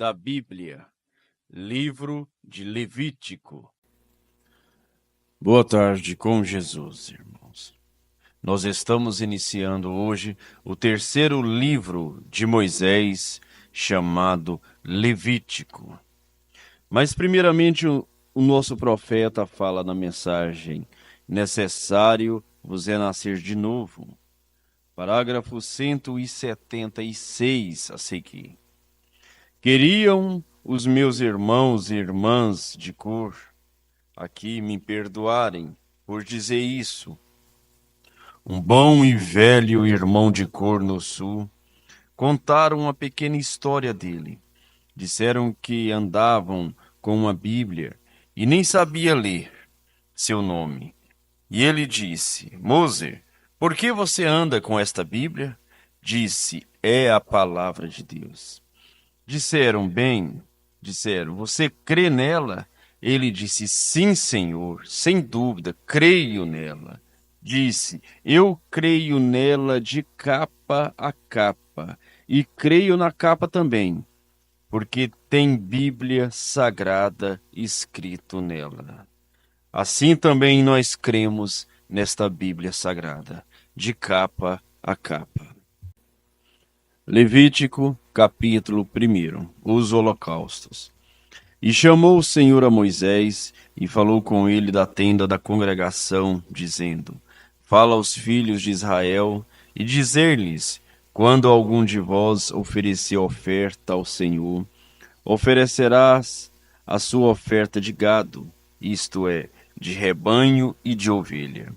da Bíblia, livro de Levítico. Boa tarde com Jesus, irmãos. Nós estamos iniciando hoje o terceiro livro de Moisés, chamado Levítico. Mas primeiramente o nosso profeta fala na mensagem: necessário vos é nascer de novo. Parágrafo 176 a seguir. Queriam os meus irmãos e irmãs de cor aqui me perdoarem por dizer isso. Um bom e velho irmão de cor no sul contaram uma pequena história dele. Disseram que andavam com uma Bíblia e nem sabia ler seu nome. E ele disse: Moser, por que você anda com esta Bíblia? Disse: é a palavra de Deus. Disseram: você crê nela? Ele disse: sim, Senhor, sem dúvida, creio nela. Disse: eu creio nela de capa a capa, e creio na capa também, porque tem Bíblia Sagrada escrito nela. Assim também nós cremos nesta Bíblia Sagrada, de capa a capa. Levítico, capítulo 1. Os holocaustos. E chamou o Senhor a Moisés, e falou com ele da tenda da congregação, dizendo: fala aos filhos de Israel, e dizer-lhes: quando algum de vós oferecer oferta ao Senhor, oferecerás a sua oferta de gado, isto é, de rebanho e de ovelha.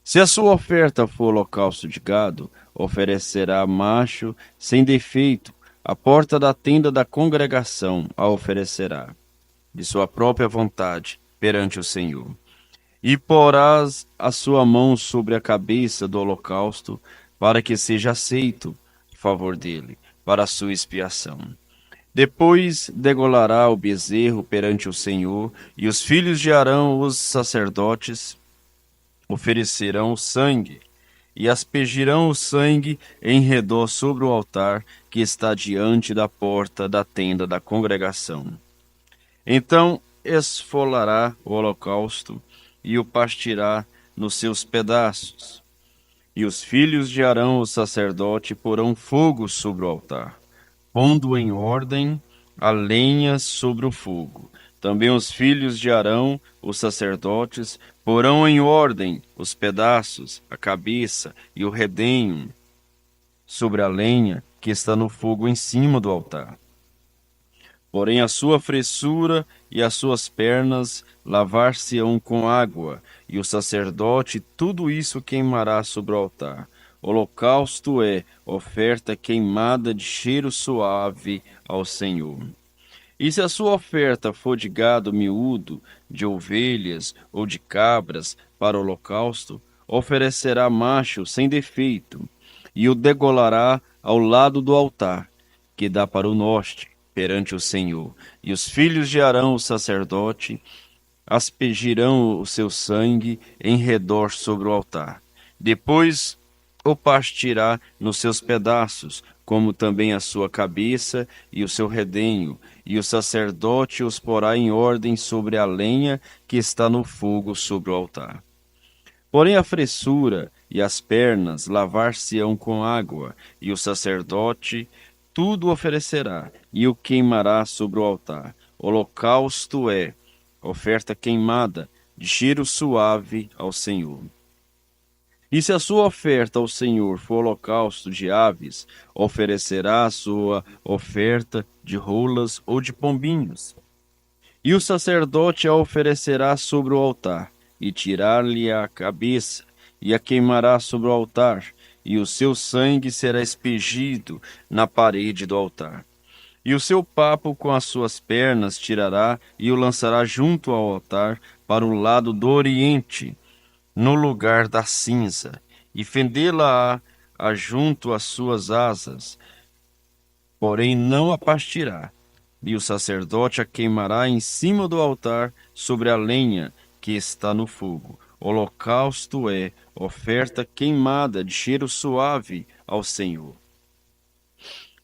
Se a sua oferta for holocausto de gado, oferecerá macho sem defeito, à porta da tenda da congregação a oferecerá, de sua própria vontade, perante o Senhor. E porás a sua mão sobre a cabeça do holocausto, para que seja aceito em favor dele, para a sua expiação. Depois degolará o bezerro perante o Senhor, e os filhos de Arão, os sacerdotes, oferecerão o sangue, e aspergirão o sangue em redor sobre o altar que está diante da porta da tenda da congregação. Então esfolará o holocausto e o partirá nos seus pedaços. E os filhos de Arão, o sacerdote, porão fogo sobre o altar, pondo em ordem a lenha sobre o fogo. Também os filhos de Arão, os sacerdotes, porão em ordem os pedaços, a cabeça e o redenho sobre a lenha que está no fogo em cima do altar. Porém a sua fressura e as suas pernas lavar-se-ão com água, e o sacerdote tudo isso queimará sobre o altar. Holocausto é oferta queimada de cheiro suave ao Senhor. E se a sua oferta for de gado miúdo, de ovelhas ou de cabras para o holocausto, oferecerá macho sem defeito, e o degolará ao lado do altar, que dá para o norte, perante o Senhor. E os filhos de Arão, o sacerdote, aspergirão o seu sangue em redor sobre o altar. Depois o partirá nos seus pedaços, como também a sua cabeça e o seu redenho, e o sacerdote os porá em ordem sobre a lenha que está no fogo sobre o altar. Porém a fressura e as pernas lavar-se-ão com água, e o sacerdote tudo oferecerá, e o queimará sobre o altar. Holocausto é oferta queimada, de cheiro suave ao Senhor. E se a sua oferta ao Senhor for holocausto de aves, oferecerá a sua oferta de rolas ou de pombinhos. E o sacerdote a oferecerá sobre o altar, e tirar-lhe a cabeça, e a queimará sobre o altar, e o seu sangue será expelido na parede do altar. E o seu papo com as suas pernas tirará, e o lançará junto ao altar, para o lado do oriente, no lugar da cinza, e fendê-la-á junto às suas asas, porém não a partirá. E o sacerdote a queimará em cima do altar, sobre a lenha que está no fogo. Holocausto é oferta queimada de cheiro suave ao Senhor.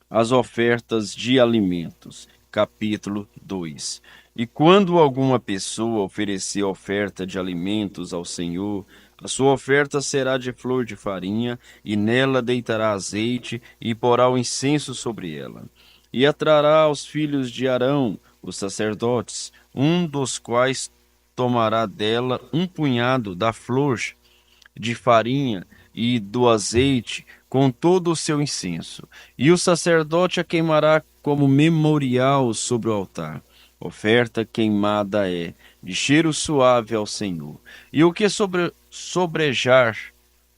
As ofertas de alimentos. capítulo 2. E quando alguma pessoa oferecer oferta de alimentos ao Senhor, a sua oferta será de flor de farinha, e nela deitará azeite, e porá o incenso sobre ela. E atrará aos filhos de Arão, os sacerdotes, um dos quais tomará dela um punhado da flor de farinha e do azeite com todo o seu incenso. E o sacerdote a queimará como memorial sobre o altar. Oferta queimada é de cheiro suave ao Senhor. E o que sobrejar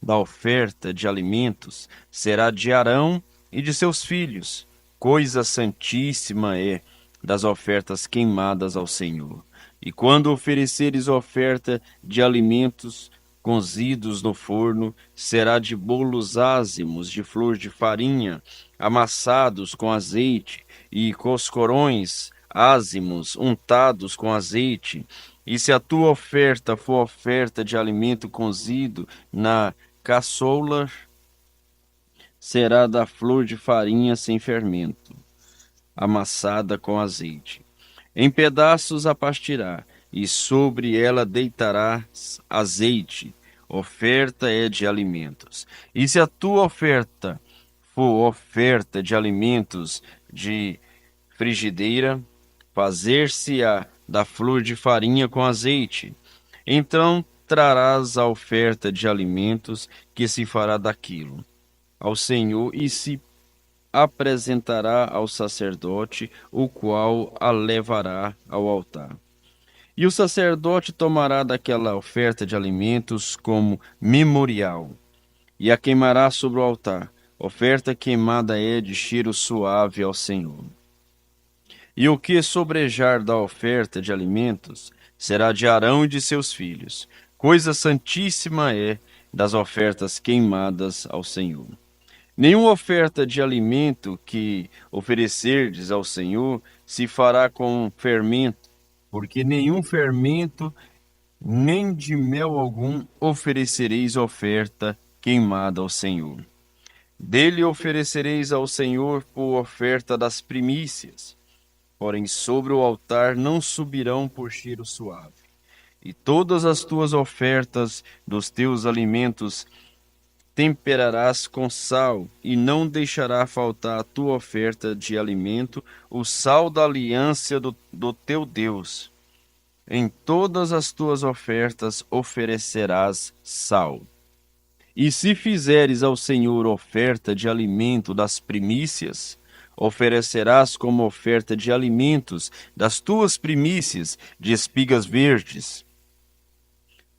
da oferta de alimentos será de Arão e de seus filhos. Coisa santíssima é das ofertas queimadas ao Senhor. E quando ofereceres oferta de alimentos cozidos no forno, será de bolos ázimos de flor de farinha, amassados com azeite, e coscorões ázimos untados com azeite. E se a tua oferta for oferta de alimento cozido na caçoula, será da flor de farinha sem fermento, amassada com azeite. Em pedaços a partirá, e sobre ela deitarás azeite. Oferta é de alimentos. E se a tua oferta for oferta de alimentos de frigideira, fazer-se-á da flor de farinha com azeite. Então trarás a oferta de alimentos que se fará daquilo ao Senhor, e se apresentará ao sacerdote, o qual a levará ao altar. E o sacerdote tomará daquela oferta de alimentos como memorial, e a queimará sobre o altar. Oferta queimada é de cheiro suave ao Senhor. E o que sobrejar da oferta de alimentos será de Arão e de seus filhos. Coisa santíssima é das ofertas queimadas ao Senhor. Nenhuma oferta de alimento que oferecerdes ao Senhor se fará com fermento, porque nenhum fermento, nem de mel algum oferecereis oferta queimada ao Senhor. Dele oferecereis ao Senhor por oferta das primícias, porém sobre o altar não subirão por cheiro suave. E todas as tuas ofertas dos teus alimentos temperarás com sal, e não deixará faltar a tua oferta de alimento, o sal da aliança do teu Deus. Em todas as tuas ofertas oferecerás sal. E se fizeres ao Senhor oferta de alimento das primícias, oferecerás como oferta de alimentos das tuas primícias de espigas verdes,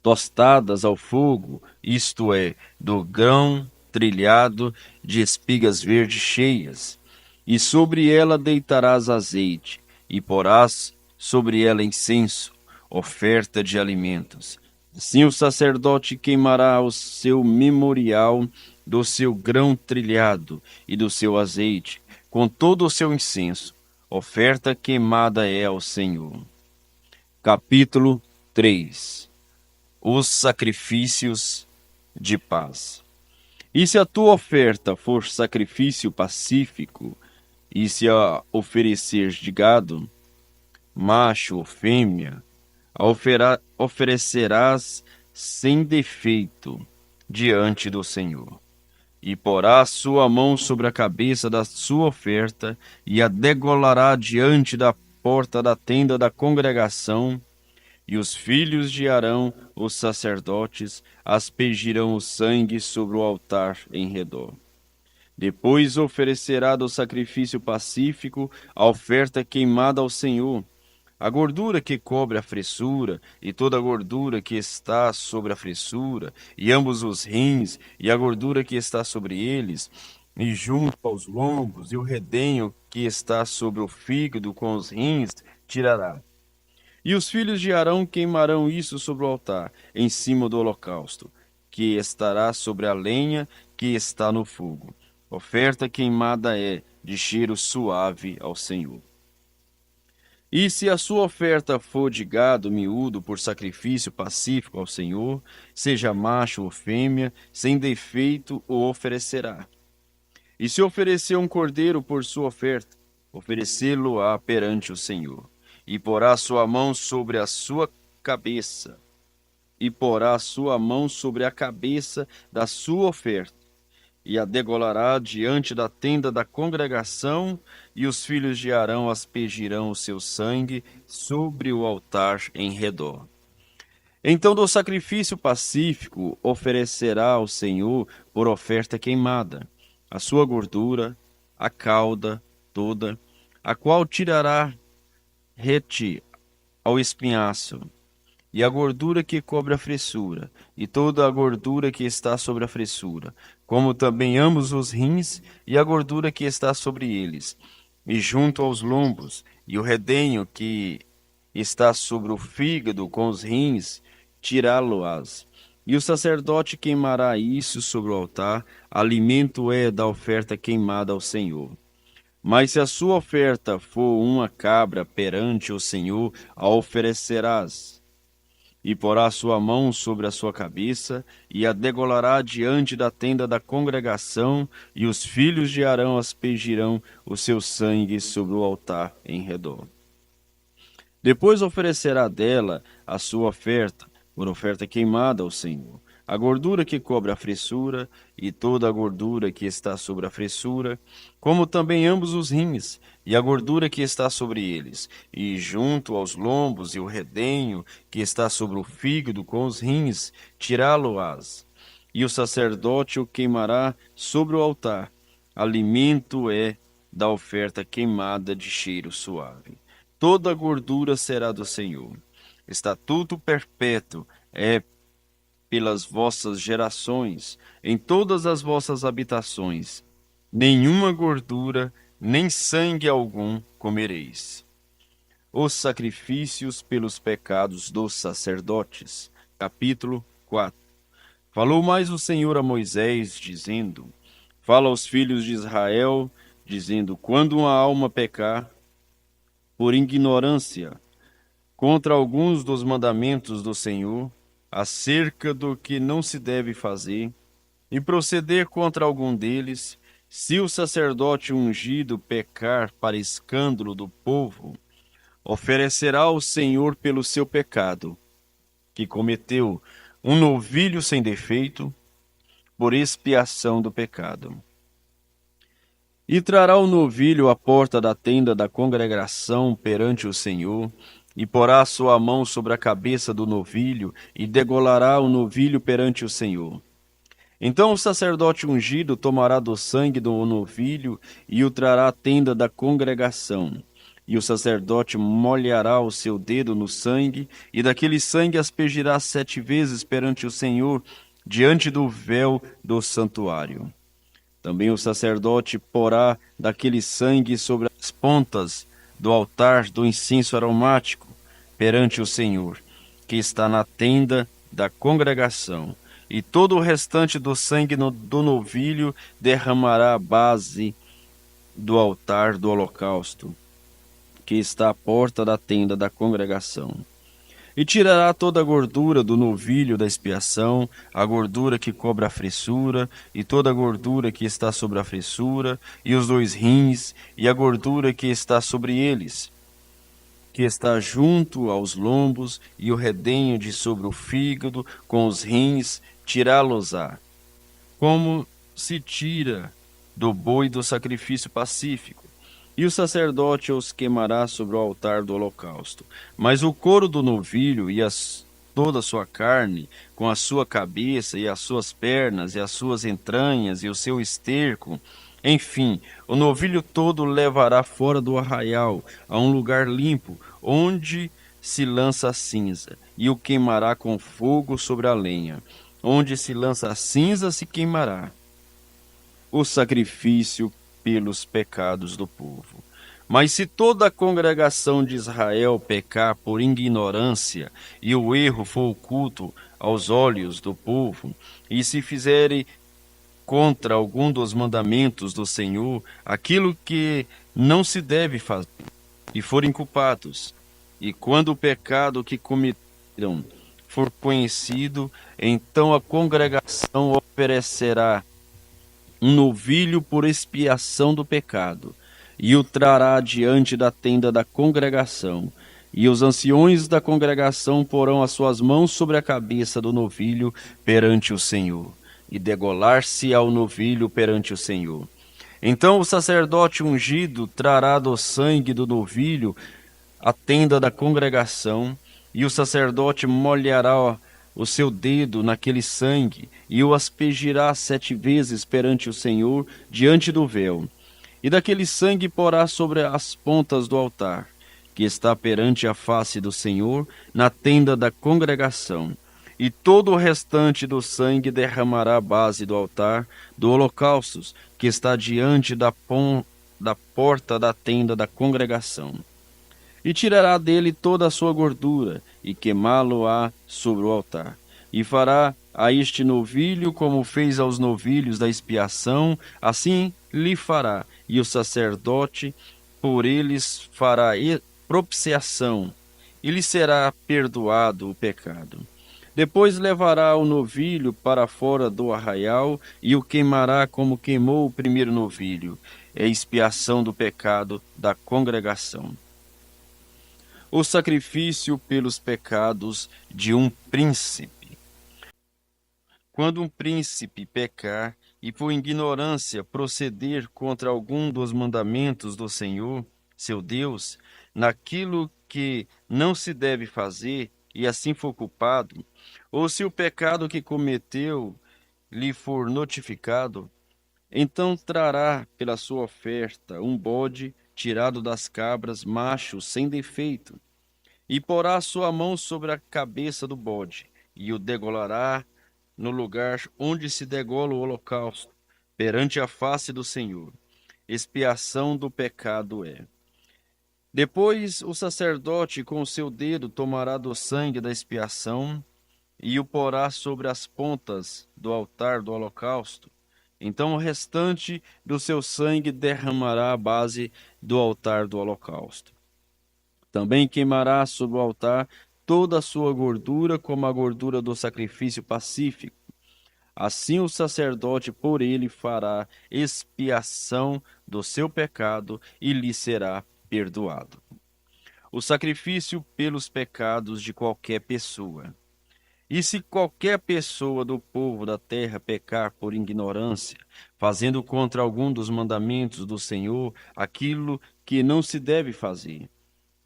tostadas ao fogo, isto é, do grão trilhado de espigas verdes cheias. E sobre ela deitarás azeite, e porás sobre ela incenso, oferta de alimentos. Assim o sacerdote queimará o seu memorial do seu grão trilhado e do seu azeite, com todo o seu incenso. Oferta queimada é ao Senhor. Capítulo 3. Os sacrifícios de paz. E se a tua oferta for sacrifício pacífico, e se a ofereceres de gado, macho ou fêmea, oferecerás sem defeito diante do Senhor. E porá sua mão sobre a cabeça da sua oferta, e a degolará diante da porta da tenda da congregação, e os filhos de Arão, os sacerdotes, aspergirão o sangue sobre o altar em redor. Depois oferecerá do sacrifício pacífico a oferta queimada ao Senhor, a gordura que cobre a fressura, e toda a gordura que está sobre a fressura, e ambos os rins, e a gordura que está sobre eles, e junto aos lombos, e o redenho que está sobre o fígado com os rins, tirará. E os filhos de Arão queimarão isso sobre o altar, em cima do holocausto, que estará sobre a lenha que está no fogo. Oferta queimada é de cheiro suave ao Senhor. E se a sua oferta for de gado miúdo por sacrifício pacífico ao Senhor, seja macho ou fêmea, sem defeito o oferecerá. E se oferecer um cordeiro por sua oferta, oferecê-lo-á perante o Senhor, e porá sua mão sobre a sua cabeça, e porá sua mão sobre a cabeça da sua oferta, e a degolará diante da tenda da congregação, e os filhos de Arão aspergirão o seu sangue sobre o altar em redor. Então do sacrifício pacífico oferecerá ao Senhor por oferta queimada a sua gordura, a cauda toda, a qual tirará rete ao espinhaço, e a gordura que cobre a fressura, e toda a gordura que está sobre a fressura, como também ambos os rins, e a gordura que está sobre eles, e junto aos lombos, e o redenho que está sobre o fígado com os rins, tirá-lo-ás. E o sacerdote queimará isso sobre o altar, alimento é da oferta queimada ao Senhor. Mas se a sua oferta for uma cabra perante o Senhor, a oferecerás, e porá sua mão sobre a sua cabeça, e a degolará diante da tenda da congregação, e os filhos de Arão aspergirão o seu sangue sobre o altar em redor. Depois oferecerá dela a sua oferta, por oferta queimada ao Senhor, a gordura que cobre a fressura, e toda a gordura que está sobre a fressura, como também ambos os rins, e a gordura que está sobre eles, e junto aos lombos e o redenho que está sobre o fígado com os rins, tirá-lo-ás. E o sacerdote o queimará sobre o altar. Alimento é da oferta queimada de cheiro suave. Toda a gordura será do Senhor. Estatuto perpétuo é pelas vossas gerações, em todas as vossas habitações. Nenhuma gordura, nem sangue algum comereis. Os sacrifícios pelos pecados dos sacerdotes. Capítulo 4. Falou mais o Senhor a Moisés, dizendo: Fala aos filhos de Israel, dizendo: Quando uma alma pecar, por ignorância, contra alguns dos mandamentos do Senhor, acerca do que não se deve fazer, e proceder contra algum deles, se o sacerdote ungido pecar para escândalo do povo, oferecerá ao Senhor pelo seu pecado, que cometeu, um novilho sem defeito, por expiação do pecado. E trará o novilho à porta da tenda da congregação perante o Senhor, e porá a sua mão sobre a cabeça do novilho, e degolará o novilho perante o Senhor. Então o sacerdote ungido tomará do sangue do novilho, e o trará à tenda da congregação. E o sacerdote molhará o seu dedo no sangue, e daquele sangue aspergirá 7 vezes perante o Senhor, diante do véu do santuário. Também o sacerdote porá daquele sangue sobre as pontas do altar do incenso aromático perante o Senhor, que está na tenda da congregação, e todo o restante do sangue do novilho derramará à base do altar do holocausto, que está à porta da tenda da congregação. E tirará toda a gordura do novilho da expiação, a gordura que cobre a fressura, e toda a gordura que está sobre a fressura, e os 2 rins, e a gordura que está sobre eles, que está junto aos lombos, e o redenho de sobre o fígado, com os rins, tirá-los-á, como se tira do boi do sacrifício pacífico. E o sacerdote os queimará sobre o altar do holocausto. Mas o couro do novilho e toda a sua carne, com a sua cabeça e as suas pernas e as suas entranhas e o seu esterco, enfim, o novilho todo levará fora do arraial, a um lugar limpo, onde se lança a cinza, e o queimará com fogo sobre a lenha. Onde se lança a cinza se queimará o sacrifício pelos pecados do povo. Mas se toda a congregação de Israel pecar por ignorância, e o erro for oculto aos olhos do povo, e se fizerem contra algum dos mandamentos do Senhor aquilo que não se deve fazer, e forem culpados, e quando o pecado que cometeram for conhecido, então a congregação oferecerá um novilho por expiação do pecado, e o trará diante da tenda da congregação. E os anciões da congregação porão as suas mãos sobre a cabeça do novilho perante o Senhor, e degolar-se ao novilho perante o Senhor. Então o sacerdote ungido trará do sangue do novilho a tenda da congregação, e o sacerdote molhará o seu dedo naquele sangue, e o aspergirá 7 vezes perante o Senhor, diante do véu. E daquele sangue porá sobre as pontas do altar, que está perante a face do Senhor, na tenda da congregação. E todo o restante do sangue derramará à base do altar do holocausto, que está diante da porta da tenda da congregação. E tirará dele toda a sua gordura, e queimá-lo-á sobre o altar. E fará a este novilho como fez aos novilhos da expiação, assim lhe fará, e o sacerdote por eles fará propiciação, e lhe será perdoado o pecado. Depois levará o novilho para fora do arraial, e o queimará como queimou o primeiro novilho, é expiação do pecado da congregação. O sacrifício pelos pecados de um príncipe. Quando um príncipe pecar e por ignorância proceder contra algum dos mandamentos do Senhor, seu Deus, naquilo que não se deve fazer, e assim for culpado, ou se o pecado que cometeu lhe for notificado, então trará pela sua oferta um bode tirado das cabras, macho, sem defeito, e porá sua mão sobre a cabeça do bode, e o degolará no lugar onde se degola o holocausto, perante a face do Senhor. Expiação do pecado é. Depois o sacerdote com o seu dedo tomará do sangue da expiação e o porá sobre as pontas do altar do holocausto. Então o restante do seu sangue derramará à base do altar do holocausto. Também queimará sobre o altar toda a sua gordura, como a gordura do sacrifício pacífico. Assim o sacerdote por ele fará expiação do seu pecado e lhe será perdoado. O sacrifício pelos pecados de qualquer pessoa. E se qualquer pessoa do povo da terra pecar por ignorância, fazendo contra algum dos mandamentos do Senhor aquilo que não se deve fazer,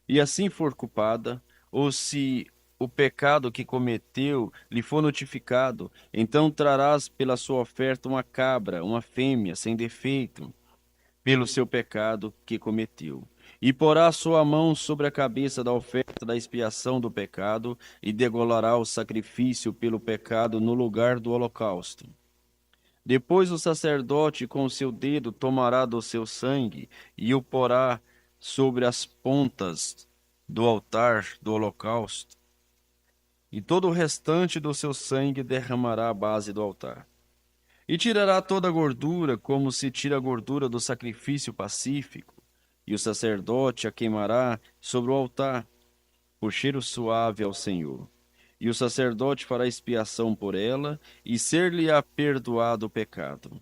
e assim for culpada, ou se o pecado que cometeu lhe for notificado, então trarás pela sua oferta uma cabra, uma fêmea, sem defeito, pelo seu pecado que cometeu. E porá sua mão sobre a cabeça da oferta da expiação do pecado, e degolará o sacrifício pelo pecado no lugar do holocausto. Depois o sacerdote com o seu dedo tomará do seu sangue e o porá sobre as pontas do altar do holocausto, e todo o restante do seu sangue derramará à base do altar. E tirará toda a gordura, como se tira a gordura do sacrifício pacífico, e o sacerdote a queimará sobre o altar, por cheiro suave ao Senhor. E o sacerdote fará expiação por ela, e ser-lhe-á perdoado o pecado.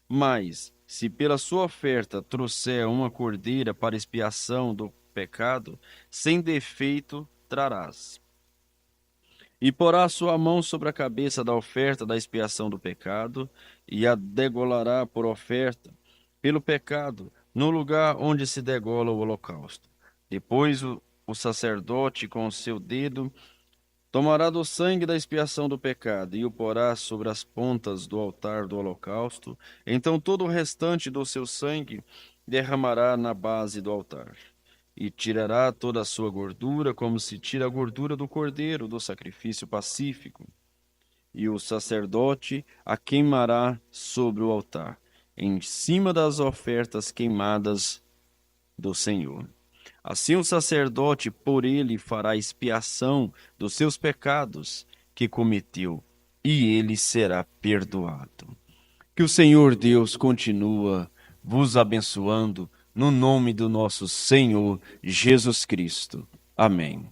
Mas, se pela sua oferta trouxer uma cordeira para expiação do pecado, sem defeito trarás. E porá sua mão sobre a cabeça da oferta da expiação do pecado, e a degolará por oferta pelo pecado, no lugar onde se degola o holocausto. Depois o sacerdote, com o seu dedo, tomará do sangue da expiação do pecado e o porá sobre as pontas do altar do holocausto. Então todo o restante do seu sangue derramará na base do altar. E tirará toda a sua gordura, como se tira a gordura do cordeiro do sacrifício pacífico. E o sacerdote a queimará sobre o altar, em cima das ofertas queimadas do Senhor. Assim o sacerdote por ele fará expiação dos seus pecados que cometeu, e ele será perdoado. Que o Senhor Deus continua vos abençoando no nome do nosso Senhor Jesus Cristo. Amém.